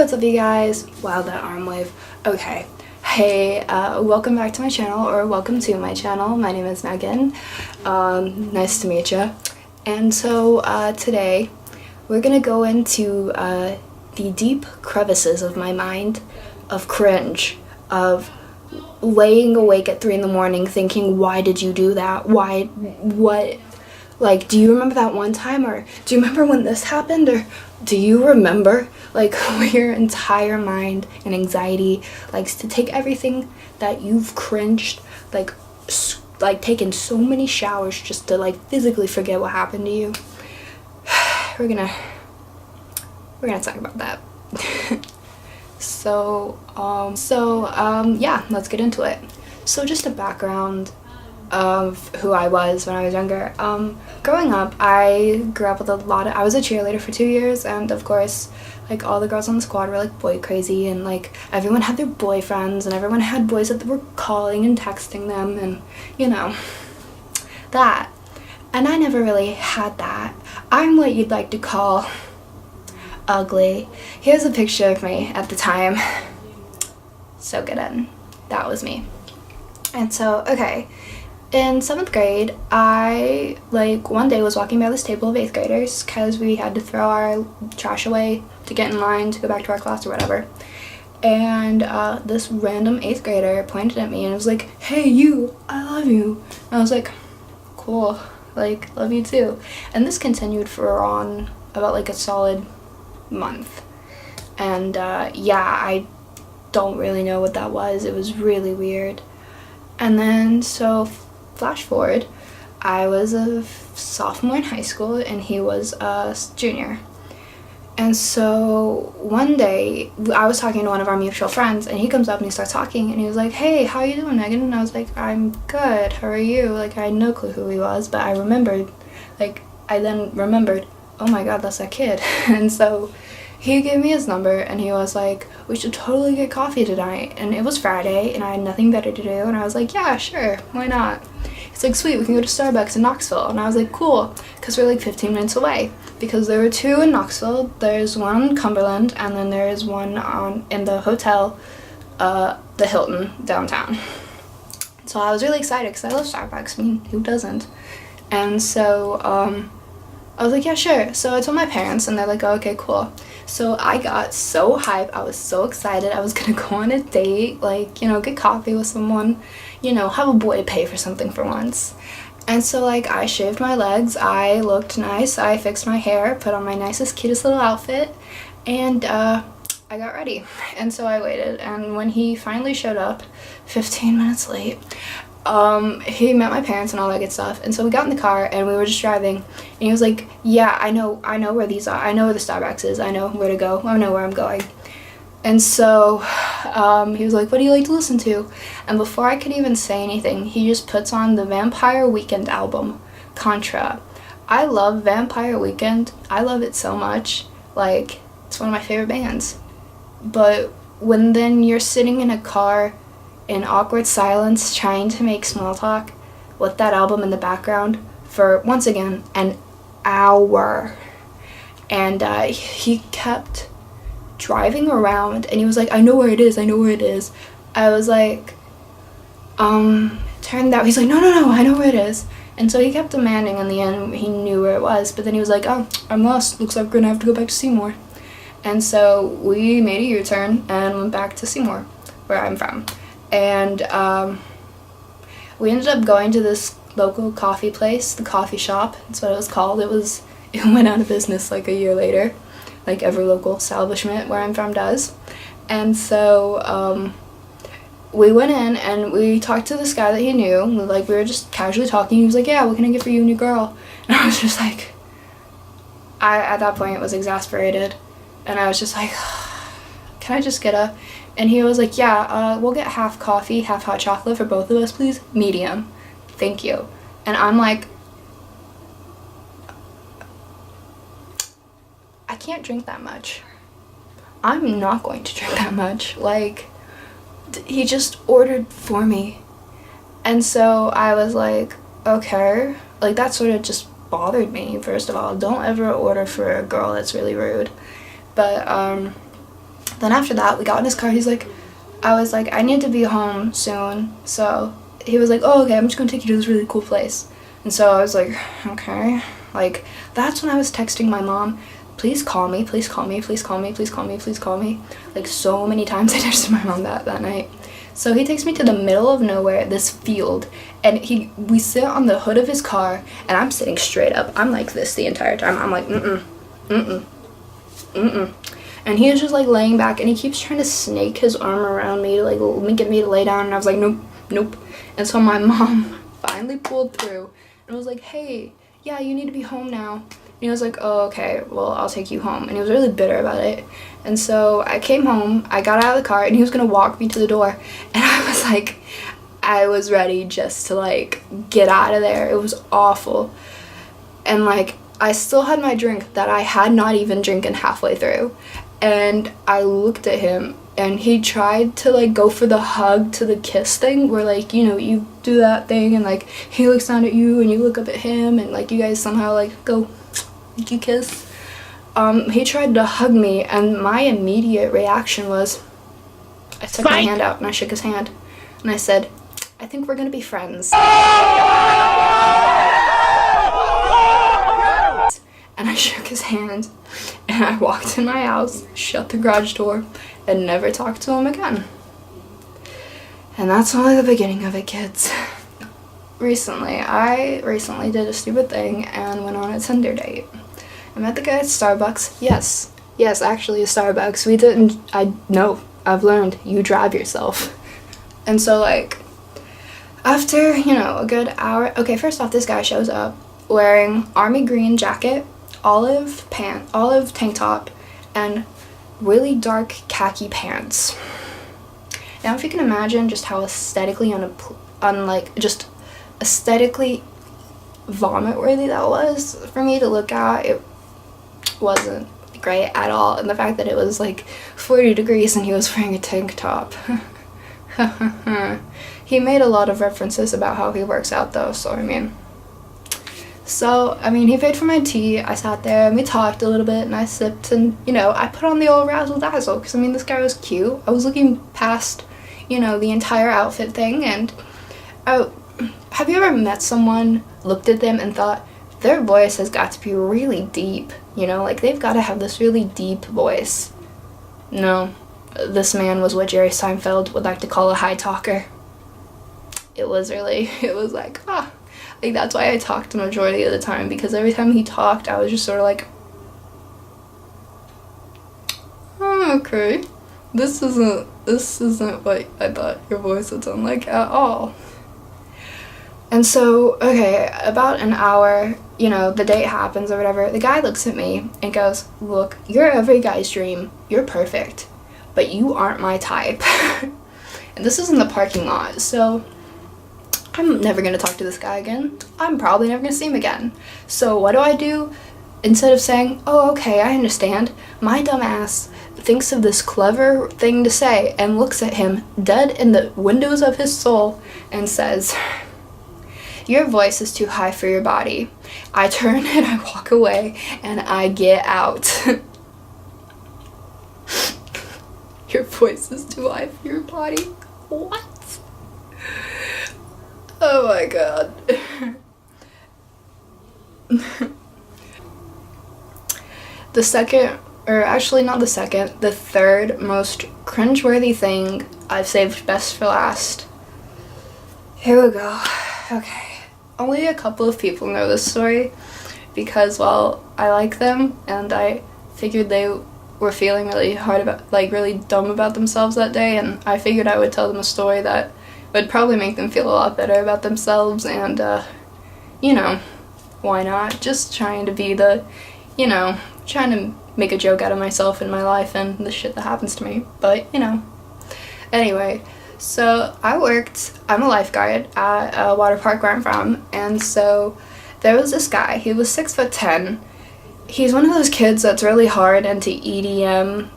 what's up you guys? Wow, that arm wave. Okay. Hey, welcome back to my channel, or welcome to my channel. My name is Megan. Nice to meet you. And so today we're gonna go into the deep crevices of my mind, of cringe, of laying awake at 3 in the morning thinking, why did you do that? Why? What? Like, do you remember that one time? Or do you remember when this happened? Or do you remember? Like, where your entire mind and anxiety likes to take everything that you've cringed, like taken so many showers just to like physically forget what happened to you. We're gonna talk about that. Yeah, let's get into it. So just a background of who I was when I was younger. Growing up, I grew up with I was a cheerleader for 2 years, and of course, like, all the girls on the squad were like boy crazy, and like everyone had their boyfriends, and everyone had boys that were calling and texting them, and you know, that. And I never really had that. I'm what you'd like to call ugly. Here's a picture of me at the time. So good in. That was me. And so, okay, in 7th grade, I, like, one day was walking by this table of 8th graders because we had to throw our trash away to get in line to go back to our class or whatever. And this random 8th grader pointed at me and was like, "Hey, you, I love you." And I was like, cool, like, love you too. And this continued for on about like a solid month. And yeah, I don't really know what that was. It was really weird. And then, so flash forward, I was a sophomore in high school and he was a junior. And so one day I was talking to one of our mutual friends, and he comes up and he starts talking, and he was like, "Hey, how you doing, Megan?" And I was like, "I'm good, how are you?" Like, I had no clue who he was, but I then remembered, oh my god, that's that kid. And so he gave me his number, and he was like, "We should totally get coffee tonight." And it was Friday, and I had nothing better to do, and I was like, "Yeah, sure, why not?" He's like, "Sweet, we can go to Starbucks in Knoxville." And I was like, "Cool," because we're like 15 minutes away. Because there were 2 in Knoxville, there's one in Cumberland, and then there is one in the hotel, the Hilton, downtown. So I was really excited, because I love Starbucks. I mean, who doesn't? And so, I was like, "Yeah, sure." So I told my parents, and they're like, "Oh, okay, cool." So I got so hyped, I was so excited. I was gonna go on a date, like, you know, get coffee with someone, you know, have a boy pay for something for once. And so, like, I shaved my legs, I looked nice, I fixed my hair, put on my nicest, cutest little outfit, and I got ready. And so I waited, and when he finally showed up, 15 minutes late, he met my parents and all that good stuff. And so we got in the car and we were just driving, and he was like, "Yeah, I know where these are. I know where the Starbucks is. I know where to go. I know where I'm going." And so he was like, "What do you like to listen to?" And before I could even say anything, he just puts on the Vampire Weekend album, Contra. I love Vampire Weekend. I love it so much. Like, it's one of my favorite bands. But when then you're sitting in a car in awkward silence trying to make small talk with that album in the background for, once again, an hour. And he kept driving around, and he was like, "I know where it is, I know where it is." I was like, turned out, he's like, no, I know where it is." And so he kept demanding. In the end, he knew where it was, but then he was like, "Oh, I'm lost, looks like we're gonna have to go back to Seymour." And so we made a U-turn and went back to Seymour, where I'm from. And we ended up going to this local coffee place, the coffee shop, that's what it was called. It went out of business like a year later, like every local establishment where I'm from does. And so we went in and we talked to this guy that he knew. We were just casually talking. He was like, "Yeah, what can I get for you and your girl?" And I was just like, at that point was exasperated, and I was just like, "Can I just get a..." And he was like, "Yeah, we'll get half coffee, half hot chocolate for both of us, please. Medium. Thank you." And I'm like, I can't drink that much. I'm not going to drink that much. Like, he just ordered for me. And so I was like, okay. Like, that sort of just bothered me, first of all. Don't ever order for a girl, that's really rude. But Then after that, we got in his car. I was like, I need to be home soon. So he was like, oh, okay, I'm just gonna take you to this really cool place. And so I was like, okay. Like, that's when I was texting my mom, please call me, please call me, please call me, please call me, please call me. Like, so many times I texted my mom that night. So he takes me to the middle of nowhere, this field, and we sit on the hood of his car, and I'm sitting straight up. I'm like this the entire time. I'm like, and he was just like laying back, and he keeps trying to snake his arm around me to like get me to lay down, and I was like, nope. And so my mom finally pulled through and was like, hey, yeah, you need to be home now. And he was like, oh, okay, well, I'll take you home. And he was really bitter about it. And so I came home, I got out of the car, and he was gonna walk me to the door. And I was like, I was ready just to like get out of there. It was awful. And like, I still had my drink that I had not even drinking halfway through. And I looked at him, and he tried to like go for the hug to the kiss thing where like, you know, you do that thing and like he looks down at you and you look up at him and like you guys somehow like go, you kiss. He tried to hug me, and my immediate reaction was I stuck my hand out and I shook his hand and I said, I think we're gonna be friends. And I shook his hand, and I walked in my house, shut the garage door, and never talked to him again. And that's only the beginning of it, kids. I recently did a stupid thing and went on a Tinder date. I met the guy at Starbucks. Yes, actually a Starbucks. I've learned, you drive yourself. And so like, after, you know, a good hour, okay, first off, this guy shows up wearing army green jacket, olive tank top, and really dark khaki pants. Now if you can imagine just how aesthetically just aesthetically vomit worthy that was for me to look at, it wasn't great at all. And the fact that it was like 40 degrees and he was wearing a tank top. He made a lot of references about how he works out though, so I mean, he paid for my tea. I sat there and we talked a little bit and I sipped and, you know, I put on the old razzle dazzle because, I mean, this guy was cute. I was looking past, you know, the entire outfit thing. And have you ever met someone, looked at them and thought, their voice has got to be really deep, you know, like they've got to have this really deep voice? No, this man was what Jerry Seinfeld would like to call a high talker. It was like, like, that's why I talked the majority of the time, because every time he talked, I was just sort of like, oh, okay, this isn't what I thought your voice would sound like at all. And so, okay, about an hour, you know, the date happens or whatever, the guy looks at me and goes, look, you're every guy's dream, you're perfect, but you aren't my type. And this is in the parking lot, so I'm never gonna talk to this guy again. I'm probably never gonna see him again. So what do? Instead of saying, oh, okay, I understand, my dumb ass thinks of this clever thing to say and looks at him dead in the windows of his soul and says, your voice is too high for your body. I turn and I walk away and I get out. Your voice is too high for your body? What? Oh my god. The third most cringeworthy thing I've saved best for last. Here we go. Okay. Only a couple of people know this story because, well, I like them and I figured they were feeling really really dumb about themselves that day, and I figured I would tell them a story that would probably make them feel a lot better about themselves, and you know, why not? Just trying to be trying to make a joke out of myself in my life and the shit that happens to me, but you know. Anyway, so I'm a lifeguard at a water park where I'm from, and so there was this guy, he was 6'10". He's one of those kids that's really hard into EDM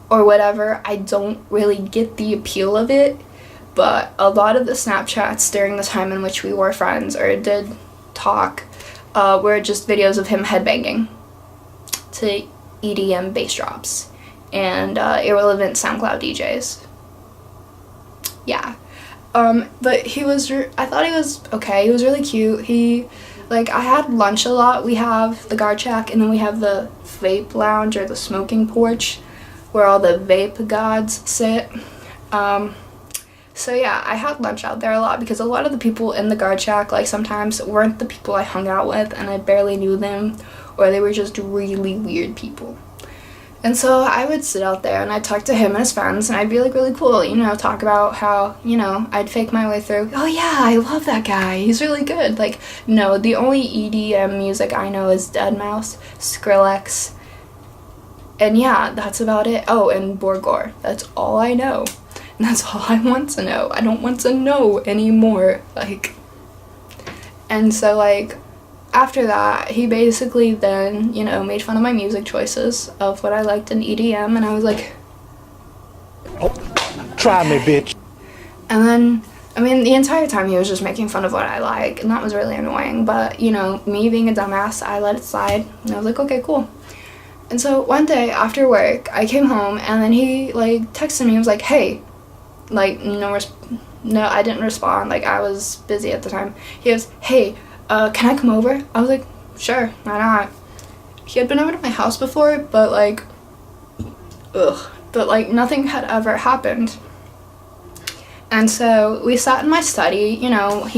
or whatever. I don't really get the appeal of it, but a lot of the Snapchats during the time in which we were friends or did talk were just videos of him headbanging to EDM bass drops. and irrelevant SoundCloud DJs. Yeah. But I thought he was okay. He was really cute. I had lunch a lot. We have the guard shack, and then we have the vape lounge, or the smoking porch, where all the vape gods sit. So yeah, I had lunch out there a lot, because a lot of the people in the guard shack, like, sometimes weren't the people I hung out with, and I barely knew them, or they were just really weird people. And so I would sit out there and I'd talk to him and his friends, and I'd be like really cool, talk about how, I'd fake my way through, oh yeah, I love that guy, he's really good. Like, no, the only EDM music I know is deadmau5, Skrillex, and yeah, that's about it. Oh, and Borgore, that's all I know. And that's all I want to know. I don't want to know anymore, and so, after that, he basically then, made fun of my music choices of what I liked in EDM, and I was like, oh, try me, bitch. And then, the entire time he was just making fun of what I like, and that was really annoying, but, me being a dumbass, I let it slide, and I was like, okay, cool. And so one day after work, I came home, and then he, texted me, he was like, hey, no, I didn't respond, I was busy at the time. He goes, hey, can I come over? I was like, sure, why not? He had been over to my house before, but nothing had ever happened. And so we sat in my study, he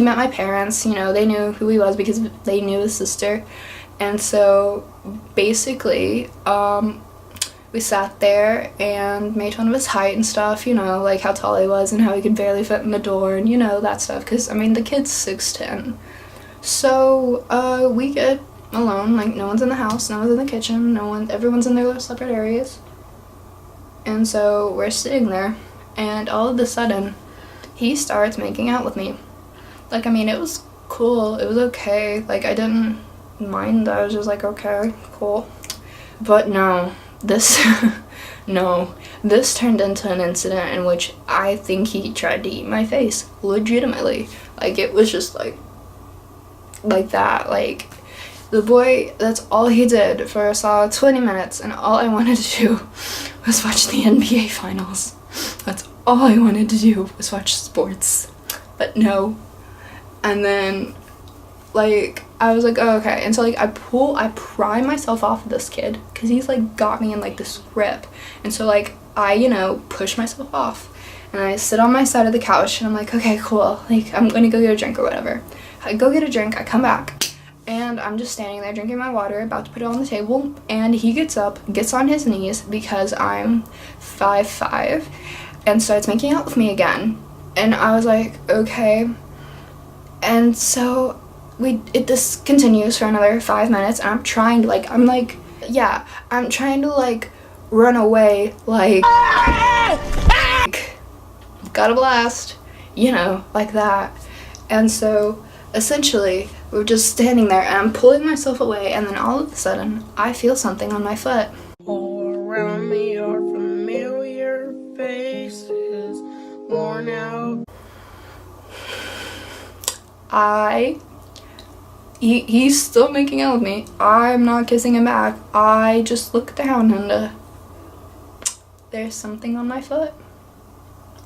met my parents, they knew who he was because they knew his sister. And so basically, we sat there and made fun of his height and stuff, how tall he was and how he could barely fit in the door and, that stuff. Because, the kid's 6'10". So, we get alone, no one's in the house, no one's in the kitchen, everyone's in their little separate areas. And so we're sitting there, and all of a sudden, he starts making out with me. It was cool, it was okay, I didn't mind, I was just like, okay, cool. But no, this turned into an incident in which I think he tried to eat my face, legitimately. It was just like that, the boy, that's all he did for a solid 20 minutes, and all I wanted to do was watch the NBA finals. That's all I wanted to do was watch sports. But no. And then, I was like, oh, okay. And so, I pry myself off of this kid, because he's, got me in, this grip. And so, I, push myself off. And I sit on my side of the couch, and I'm like, okay, cool. I'm gonna go get a drink or whatever. I go get a drink, I come back, and I'm just standing there drinking my water, about to put it on the table, and he gets up, gets on his knees, because I'm 5'5", and starts making out with me again. And I was like, okay. And so this continues for another 5 minutes, and I'm trying to, I'm trying to, run away, got a blast, like that. And so essentially, we're just standing there, and I'm pulling myself away, and then all of a sudden, I feel something on my foot. All around me are familiar faces, worn out. He's still making out with me. I'm not kissing him back. I just look down, and there's something on my foot.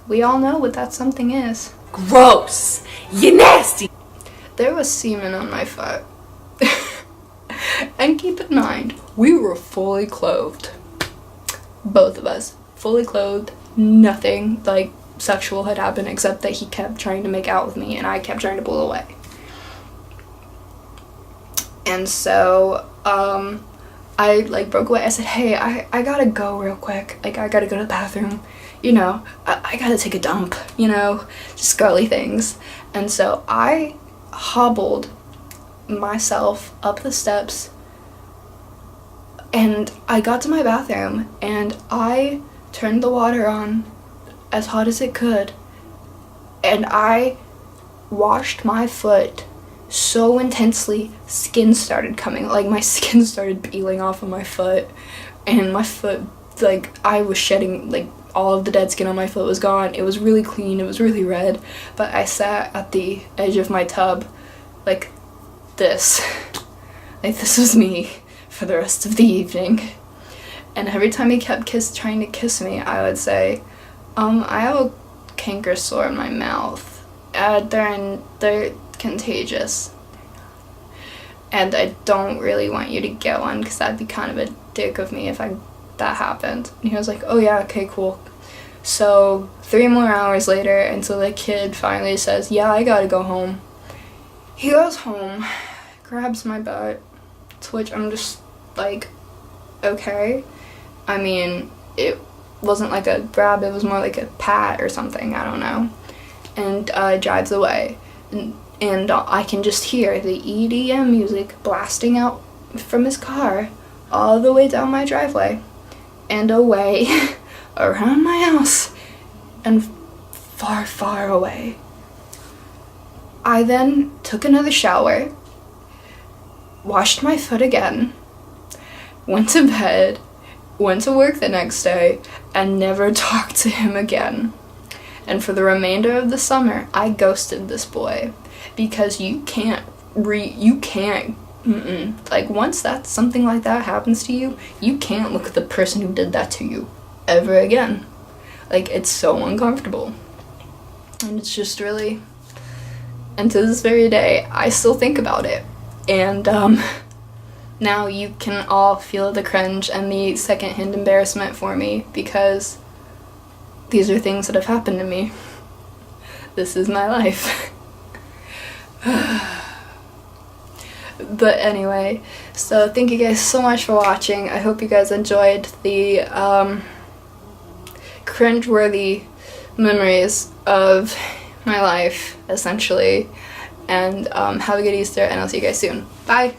We all know what that something is. Gross! You nasty! There was semen on my foot. And keep in mind, we were fully clothed. Both of us. Fully clothed. Nothing, sexual had happened, except that he kept trying to make out with me, and I kept trying to pull away. And so, I broke away. I said, hey, I gotta go real quick. I gotta go to the bathroom. I gotta take a dump, just girly things. And so I hobbled myself up the steps, and I got to my bathroom, and I turned the water on as hot as it could, and I washed my foot so intensely, skin started coming, my skin started peeling off of my foot, and my foot, I was shedding, all of the dead skin on my foot was gone. It was really clean, it was really red, but I sat at the edge of my tub, this. This was me for the rest of the evening. And every time he kept trying to kiss me, I would say, I have a canker sore in my mouth. They're contagious. And I don't really want you to get one because that'd be kind of a dick of me if that happened. And he was like, oh yeah, okay, cool. So 3 more hours later until the kid finally says, yeah, I gotta go home. He goes home, grabs my butt, to which I'm just like, okay. I mean, it wasn't like a grab, it was more like a pat or something, I don't know. And drives away. And I can just hear the EDM music blasting out from his car all the way down my driveway and away around my house and far, far away. I then took another shower, washed my foot again, went to bed, went to work the next day, and never talked to him again. And for the remainder of the summer, I ghosted this boy. Because you can't, like, once something like that happens to you, you can't look at the person who did that to you ever again. Like, it's so uncomfortable. And it's just really, and to this very day, I still think about it. And, now you can all feel the cringe and the secondhand embarrassment for me, because these are things that have happened to me. This is my life. But anyway, so thank you guys so much for watching. I hope you guys enjoyed the cringe-worthy memories of my life, essentially. And have a good Easter, and I'll see you guys soon. Bye!